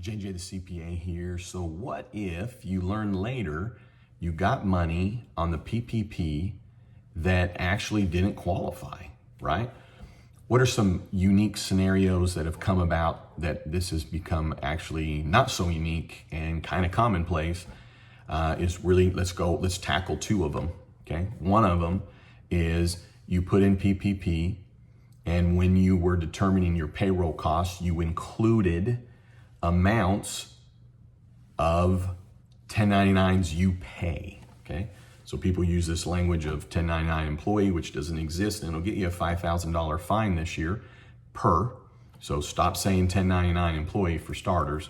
JJ the CPA here. So what if you learn later you got money on the PPP that actually didn't qualify, right? What are some unique scenarios that have come about that this has become actually not so unique and kind of commonplace? Is really, let's tackle two of them, okay? One of them is you put in PPP, and when you were determining your payroll costs, you included amounts of 1099s you pay, okay? So people use this language of 1099 employee, which doesn't exist, and it'll get you a $5,000 fine this year per. So stop saying 1099 employee for starters.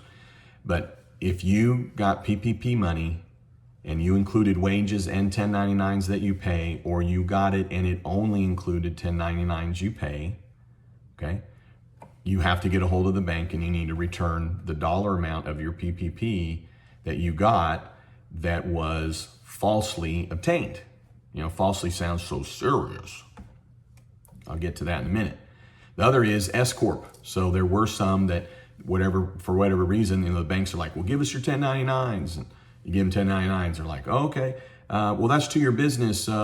But if you got PPP money and you included wages and 1099s that you pay, or you got it and it only included 1099s you pay, okay? You have to get a hold of the bank and you need to return the dollar amount of your PPP that you got that was falsely obtained. You know, falsely sounds so serious. I'll get to that in a minute. The other is S Corp. So there were some that for whatever reason, you know, the banks are like, well, give us your 1099s. And you give them 1099s. They're like, oh, okay, well, that's to your business. Give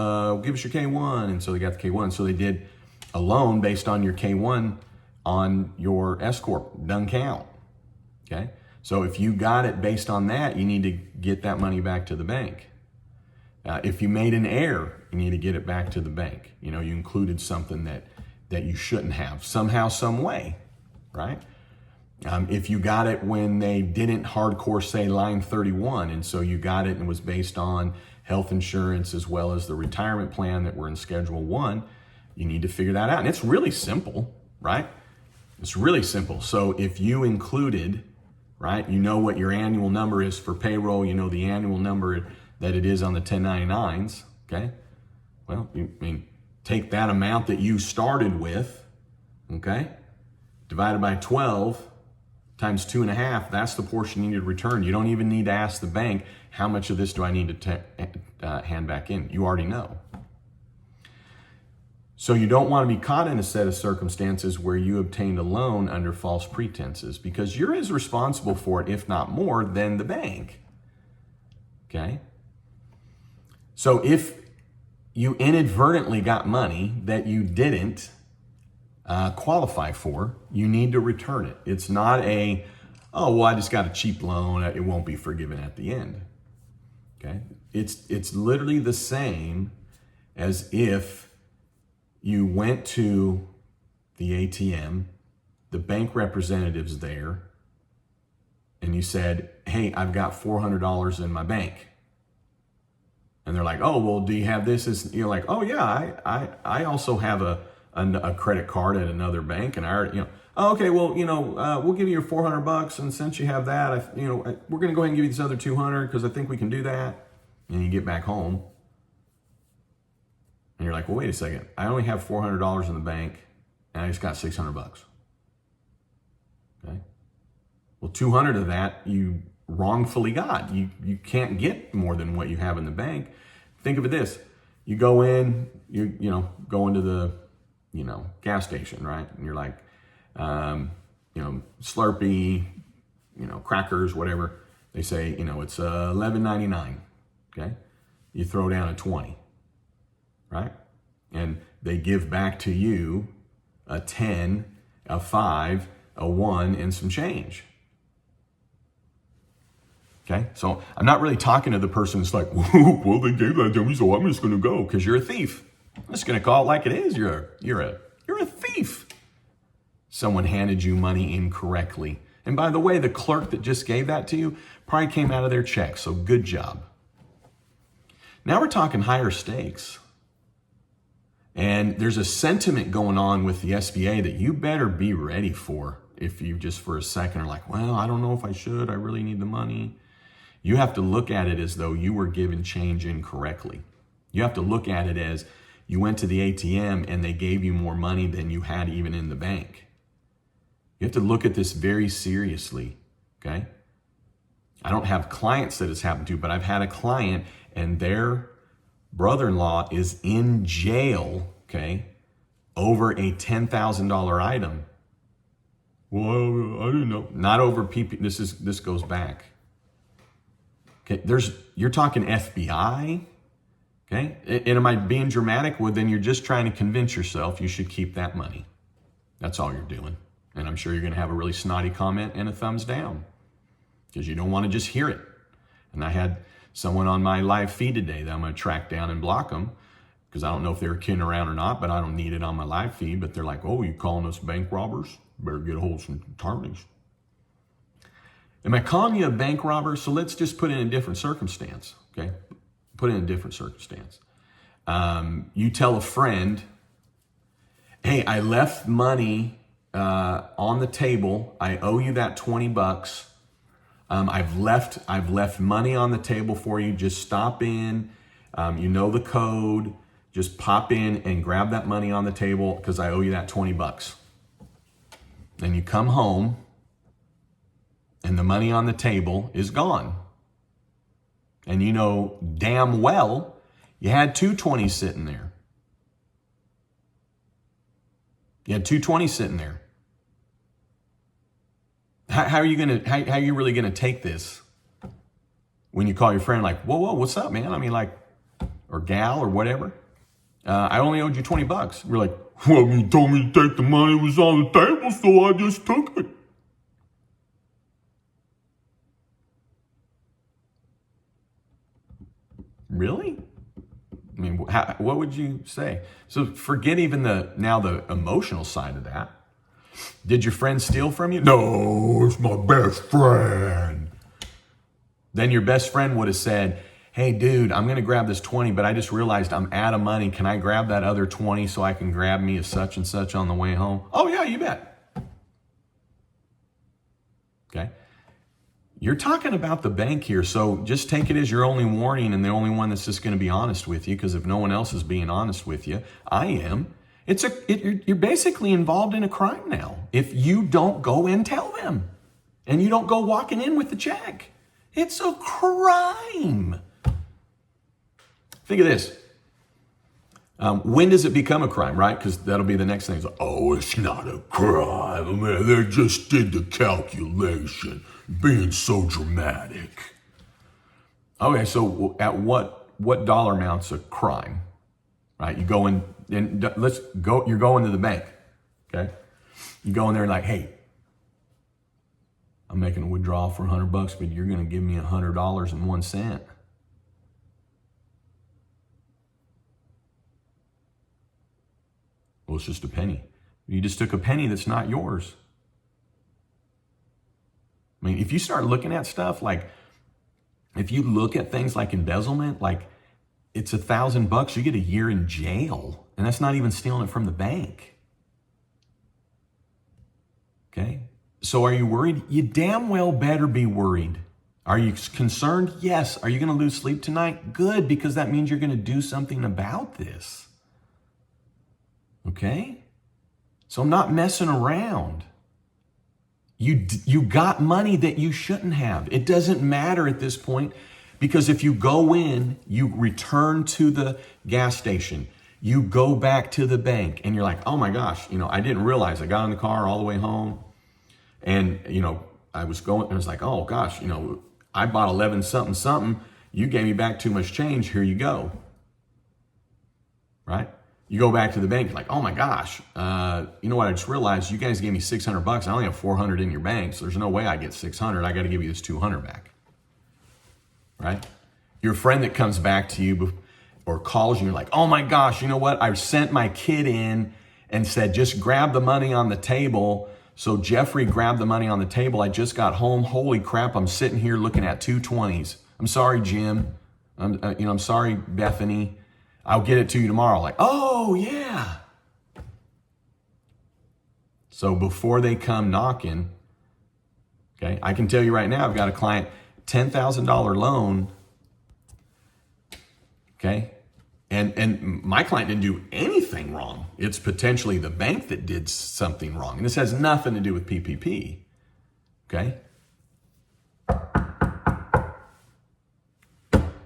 us your K1. And so they got the K1. So they did a loan based on your K1 on your S Corp, doesn't count, okay? So if you got it based on that, you need to get that money back to the bank. If you made an error, you need to get it back to the bank. You know, you included something that you shouldn't have, somehow, some way, right? If you got it when they didn't hardcore say line 31, and so you got it and it was based on health insurance as well as the retirement plan that were in Schedule 1, you need to figure that out. And it's really simple, right? It's really simple. So if you included, right, you know what your annual number is for payroll, you know the annual number that it is on the 1099s, okay? Well, take that amount that you started with, okay, divided by 12 times 2.5, that's the portion you need to return. You don't even need to ask the bank, how much of this do I need to hand back in? You already know. So you don't want to be caught in a set of circumstances where you obtained a loan under false pretenses, because you're as responsible for it, if not more, than the bank, okay? So if you inadvertently got money that you didn't qualify for, you need to return it. It's not oh, well, I just got a cheap loan, it won't be forgiven at the end, okay? It's literally the same as if you went to the ATM, the bank representative's there, and you said, hey, I've got $400 in my bank. And they're like, oh, well, do you have this? You're like, oh yeah, I also have a credit card at another bank, and I already, you know, oh, okay, well, you know, we'll give you your $400, and since you have that, we're gonna go ahead and give you this other $200 because I think we can do that. And you get back home, and you're like, well, wait a second. I only have $400 in the bank, and I just got $600. Okay. Well, 200 of that you wrongfully got. You can't get more than what you have in the bank. Think of it this: you go in, you go into the gas station, right? And you're like, Slurpee, crackers, whatever. They say, it's $11.99. Okay. You throw down a 20. Right? And they give back to you a 10, a 5, a 1, and some change. Okay? So I'm not really talking to the person that's like, well, they gave that to me, so I'm just going to go, because you're a thief. I'm just going to call it like it is. You're a thief. Someone handed you money incorrectly. And by the way, the clerk that just gave that to you probably came out of their check, so good job. Now we're talking higher stakes. And there's a sentiment going on with the SBA that you better be ready for. If you just for a second are like, well, I don't know if I should, I really need the money. You have to look at it as though you were given change incorrectly. You have to look at it as you went to the ATM and they gave you more money than you had even in the bank. You have to look at this very seriously, okay? I don't have clients that it's happened to, but I've had a client and their brother-in-law is in jail, okay, over a $10,000 item. Well, I didn't know. Not over PP. This goes back. Okay, you're talking FBI. Okay, and am I being dramatic? Well, then you're just trying to convince yourself you should keep that money. That's all you're doing. And I'm sure you're going to have a really snotty comment and a thumbs down because you don't want to just hear it. And I had someone on my live feed today that I'm going to track down and block them because I don't know if they were kidding around or not, but I don't need it on my live feed. But they're like, oh, you calling us bank robbers? Better get a hold of some attorneys. Am I calling you a bank robber? So let's just put it in a different circumstance, okay? Put it in a different circumstance. You tell a friend, hey, I left money on the table. I owe you that $20. I've left money on the table for you. Just stop in. You know the code. Just pop in and grab that money on the table because I owe you that $20. Then you come home and the money on the table is gone. And you know damn well you had 220 sitting there. You had 220 sitting there. How are you really gonna take this when you call your friend like, whoa, what's up, man? I mean, like, or gal or whatever. I only owed you $20. We're like, well, you told me to take the money, it was on the table, so I just took it. Really? I mean, what would you say? So forget even the emotional side of that. Did your friend steal from you? No, it's my best friend. Then your best friend would have said, hey, dude, I'm going to grab this 20, but I just realized I'm out of money. Can I grab that other 20 so I can grab me a such and such on the way home? Oh, yeah, you bet. Okay. You're talking about the bank here, so just take it as your only warning and the only one that's just going to be honest with you, because if no one else is being honest with you, I am. You're basically involved in a crime now if you don't go and tell them and you don't go walking in with the check. It's a crime. Think of this. When does it become a crime, right? Because that'll be the next thing. It's like, oh, it's not a crime. Man, they just did the calculation. Being so dramatic. Okay, so at what dollar amount's a crime? Right? You go in, and you're going to the bank. Okay? You go in there and like, hey, I'm making a withdrawal for $100, but you're going to give me $100.01. Well, it's just a penny. You just took a penny that's not yours. I mean, if you start looking at stuff like, if you look at things like embezzlement, like it's $1,000, you get a year in jail, and that's not even stealing it from the bank. Okay? So are you worried? You damn well better be worried. Are you concerned? Yes. Are you going to lose sleep tonight? Good, because that means you're going to do something about this. Okay? So I'm not messing around. You got money that you shouldn't have. It doesn't matter at this point, because if you go in, you return to the gas station, you go back to the bank, and you're like, oh my gosh, I didn't realize I got in the car all the way home, and I was like, oh gosh, I bought 11 something. You gave me back too much change. Here you go. Right? You go back to the bank, like, oh my gosh, you know what? I just realized you guys gave me $600. I only have $400 in your bank, so there's no way I get $600. I got to give you this $200 back, right? Your friend that comes back to you or calls you, you're like, oh my gosh, you know what? I sent my kid in and said, just grab the money on the table. So Jeffrey grabbed the money on the table. I just got home. Holy crap! I'm sitting here looking at 220s. I'm sorry, Jim. I'm sorry, Bethany. I'll get it to you tomorrow. Like, oh, yeah. So before they come knocking, okay, I can tell you right now, I've got a client, $10,000 loan, okay? And my client didn't do anything wrong. It's potentially the bank that did something wrong. And this has nothing to do with PPP, okay?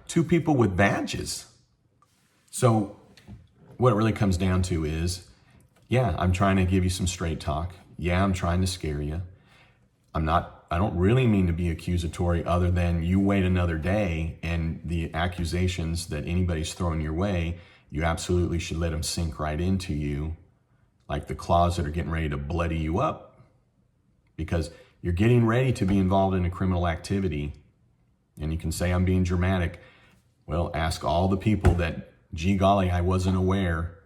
Two people with badges. So what it really comes down to is, yeah, I'm trying to give you some straight talk. Yeah, I'm trying to scare you. I don't really mean to be accusatory other than you wait another day and the accusations that anybody's throwing your way, you absolutely should let them sink right into you like the claws that are getting ready to bloody you up, because you're getting ready to be involved in a criminal activity. And you can say I'm being dramatic. Well, ask all the people that, gee golly, I wasn't aware.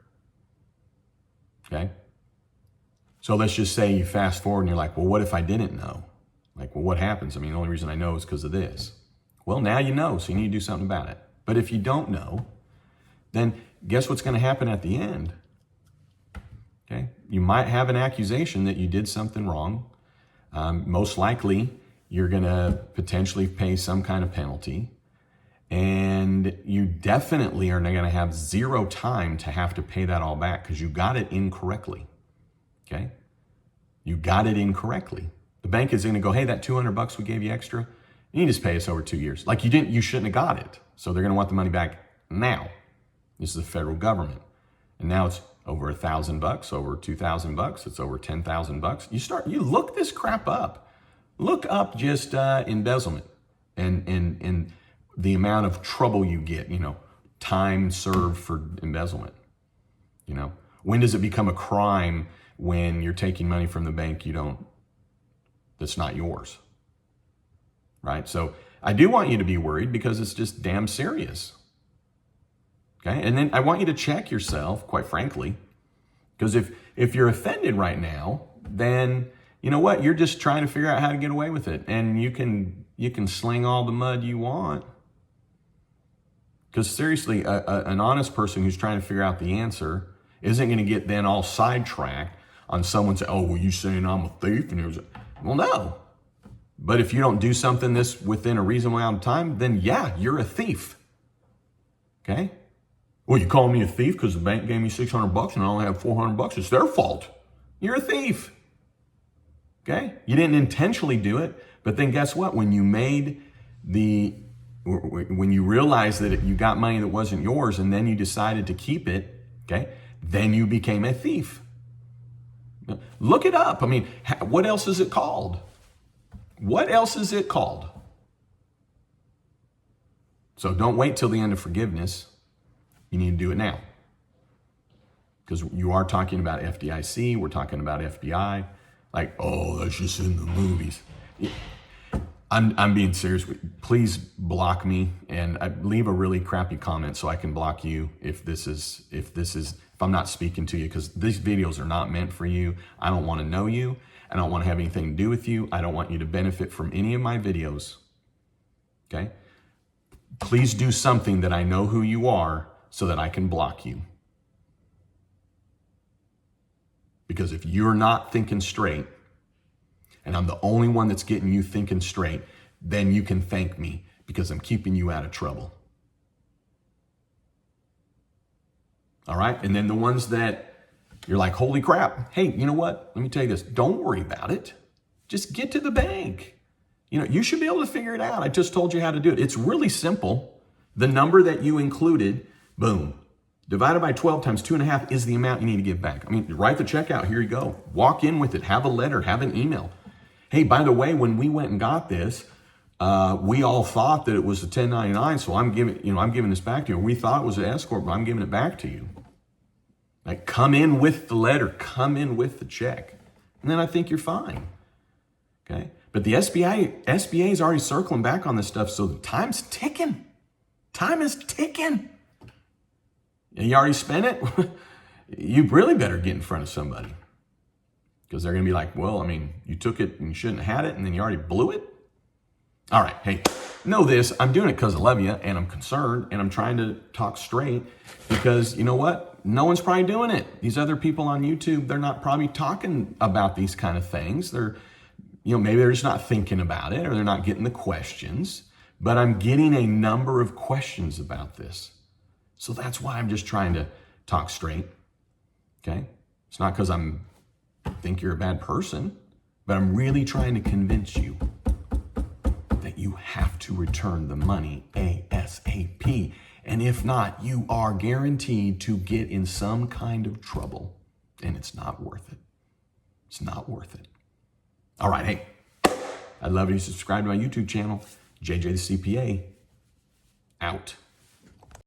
Okay? So let's just say you fast forward and you're like, well, what if I didn't know? Like, well, what happens? I mean, the only reason I know is because of this. Well, now you know, so you need to do something about it. But if you don't know, then guess what's going to happen at the end? Okay? You might have an accusation that you did something wrong. Most likely, you're going to potentially pay some kind of penalty. And you definitely are going to have zero time to have to pay that all back because you got it incorrectly. Okay? You got it incorrectly. The bank is going to go, hey, that $200 we gave you extra, you need to pay us over 2 years. Like you shouldn't have got it. So they're going to want the money back now. This is the federal government. And now it's over $1,000, over $2,000, it's over $10,000. You look this crap up. Look up just embezzlement and the amount of trouble you get, time served for embezzlement. When does it become a crime when you're taking money from the bank that's not yours, right? So I do want you to be worried because it's just damn serious, okay? And then I want you to check yourself, quite frankly, because if you're offended right now, then you know what? You're just trying to figure out how to get away with it, and you can sling all the mud you want. Because seriously, an honest person who's trying to figure out the answer isn't going to get then all sidetracked on someone saying, oh, well, you saying I'm a thief? And well, no. But if you don't do something this within a reasonable amount of time, then yeah, you're a thief. Okay? Well, you call me a thief because the bank gave me $600 and I only have $400. It's their fault. You're a thief. Okay? You didn't intentionally do it, but then guess what? When you realized that you got money that wasn't yours and then you decided to keep it, okay, then you became a thief. Look it up. I mean, what else is it called? What else is it called? So don't wait till the end of forgiveness. You need to do it now. Because you are talking about FDIC, we're talking about FBI. Like, oh, that's just in the movies. I'm being serious. Please block me and leave a really crappy comment so I can block you if I'm not speaking to you, because these videos are not meant for you. I don't want to know you. I don't want to have anything to do with you. I don't want you to benefit from any of my videos. Okay? Please do something that I know who you are so that I can block you. Because if you're not thinking straight, and I'm the only one that's getting you thinking straight, then you can thank me because I'm keeping you out of trouble. All right? And then the ones that you're like, holy crap, hey, you know what? Let me tell you this. Don't worry about it. Just get to the bank. You should be able to figure it out. I just told you how to do it. It's really simple. The number that you included, boom, divided by 12 times 2.5 is the amount you need to give back. I mean, write the check out. Here you go. Walk in with it. Have a letter. Have an email. Hey, by the way, when we went and got this, we all thought that it was a 1099, so I'm giving this back to you. We thought it was an escort, but I'm giving it back to you. Like, come in with the letter, come in with the check, and then I think you're fine. Okay, but the SBA is already circling back on this stuff, so the time's ticking. Time is ticking. You already spent it. You really better get in front of somebody. Because they're going to be like, well, I mean, you took it and you shouldn't have had it, and then you already blew it. All right, hey, know this. I'm doing it because I love you, and I'm concerned, and I'm trying to talk straight because you know what? No one's probably doing it. These other people on YouTube, they're not probably talking about these kind of things. Maybe they're just not thinking about it, or they're not getting the questions. But I'm getting a number of questions about this. So that's why I'm just trying to talk straight, okay? It's not because I think you're a bad person, but I'm really trying to convince you that you have to return the money ASAP. And if not, you are guaranteed to get in some kind of trouble, and it's not worth it. It's not worth it. All right, hey, I'd love you to subscribe to my YouTube channel, JJ the CPA, out.